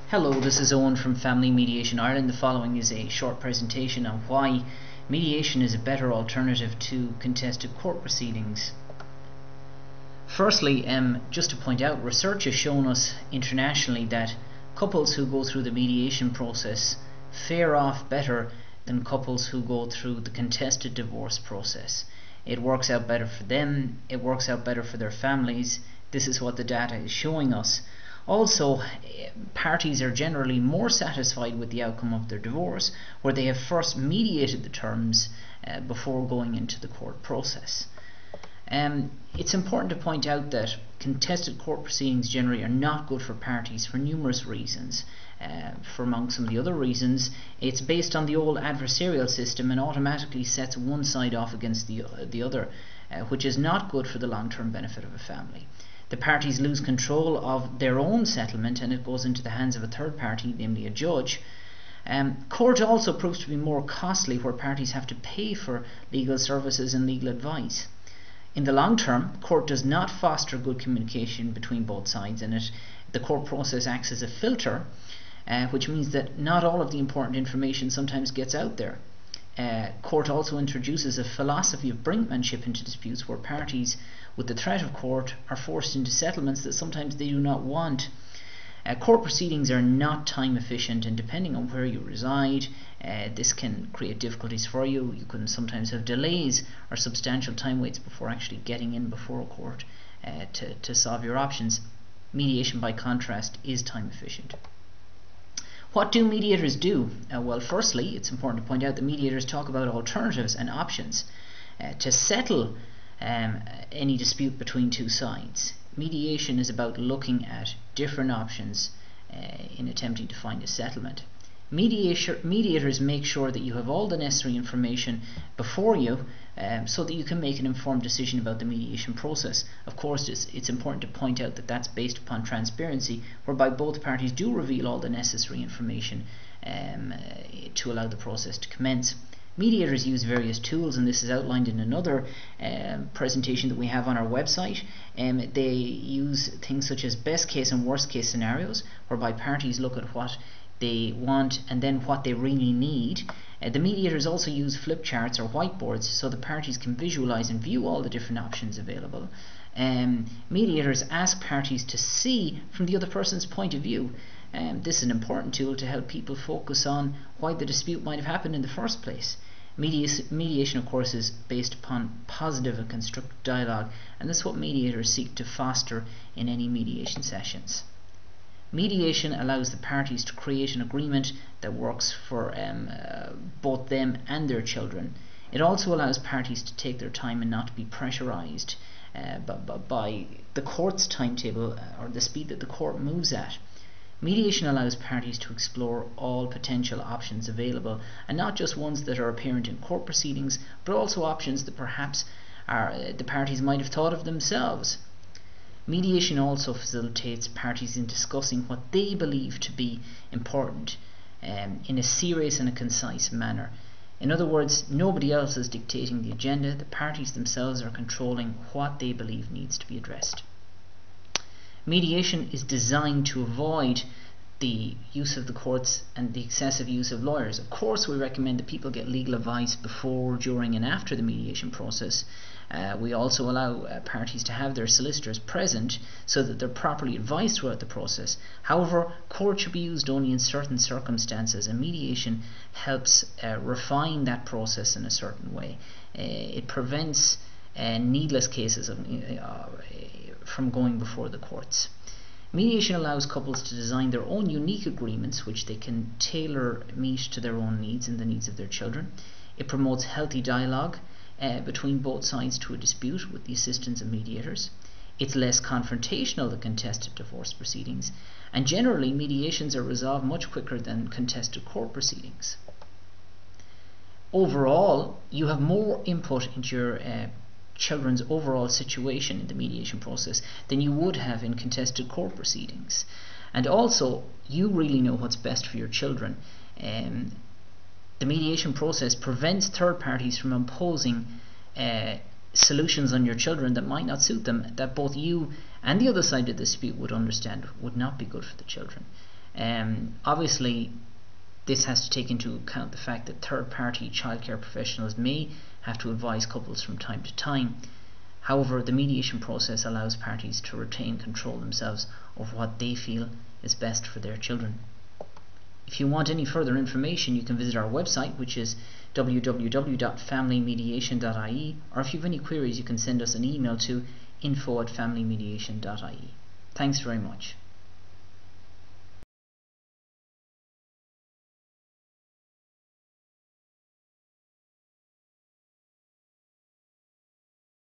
Hello, this is Owen from Family Mediation Ireland. The following is a short presentation on why mediation is a better alternative to contested court proceedings. Firstly, just to point out, research has shown us internationally that couples who go through the mediation process fare off better than couples who go through the contested divorce process. It works out better for them, it works out better for their families. This is what the data is showing us. Also, parties are generally more satisfied with the outcome of their divorce, where they have first mediated the terms before going into the court process. It's important to point out that contested court proceedings generally are not good for parties for numerous reasons. For among some of the other reasons, it's based on the old adversarial system and automatically sets one side off against the other, which is not good for the long-term benefit of a family. The parties lose control of their own settlement and it goes into the hands of a third party, namely a judge. Court also proves to be more costly, where parties have to pay for legal services and legal advice. In the long term, court does not foster good communication between both sides, and the court process acts as a filter, which means that not all of the important information sometimes gets out there. Court also introduces a philosophy of brinkmanship into disputes, where parties with the threat of court are forced into settlements that sometimes they do not want. Court proceedings are not time efficient, and depending on where you reside, this can create difficulties for you. You can sometimes have delays or substantial time waits before actually getting in before a court to solve your options. Mediation, by contrast, is time efficient. What do mediators do? Well, firstly, it's important to point out that mediators talk about alternatives and options to settle any dispute between two sides. Mediation is about looking at different options in attempting to find a settlement. Mediators make sure that you have all the necessary information before you so that you can make an informed decision about the mediation process. Of course, it's important to point out that that's based upon transparency, whereby both parties do reveal all the necessary information to allow the process to commence. Mediators use various tools, and this is outlined in another presentation that we have on our website. They use things such as best case and worst case scenarios, whereby parties look at what they want and then what they really need. The mediators also use flip charts or whiteboards so the parties can visualize and view all the different options available. Mediators ask parties to see from the other person's point of view. This is an important tool to help people focus on why the dispute might have happened in the first place. Mediation, of course, is based upon positive and constructive dialogue, and that's what mediators seek to foster in any mediation sessions. Mediation allows the parties to create an agreement that works for both them and their children. It also allows parties to take their time and not to be pressurized by the court's timetable or the speed that the court moves at. Mediation allows parties to explore all potential options available, and not just ones that are apparent in court proceedings, but also options that perhaps the parties might have thought of themselves. Mediation also facilitates parties in discussing what they believe to be important in a serious and a concise manner. In other words, nobody else is dictating the agenda. The parties themselves are controlling what they believe needs to be addressed. Mediation is designed to avoid the use of the courts and the excessive use of lawyers. Of course, we recommend that people get legal advice before, during and after the mediation process. We also allow parties to have their solicitors present so that they're properly advised throughout the process. However, court should be used only in certain circumstances, and mediation helps refine that process in a certain way. It prevents needless cases from going before the courts. Mediation allows couples to design their own unique agreements, which they can tailor meet to their own needs and the needs of their children. It promotes healthy dialogue between both sides to a dispute with the assistance of mediators. It's less confrontational than contested divorce proceedings, and generally mediations are resolved much quicker than contested court proceedings. Overall, you have more input into your children's overall situation in the mediation process than you would have in contested court proceedings, and also you really know what's best for your children. The mediation process prevents third parties from imposing solutions on your children that might not suit them, that both you and the other side of the dispute would understand would not be good for the children. Obviously, this has to take into account the fact that third-party childcare professionals may have to advise couples from time to time. However, the mediation process allows parties to retain control themselves of what they feel is best for their children. If you want any further information, you can visit our website, which is www.familymediation.ie, or if you have any queries, you can send us an email to info@familymediation.ie. Thanks very much.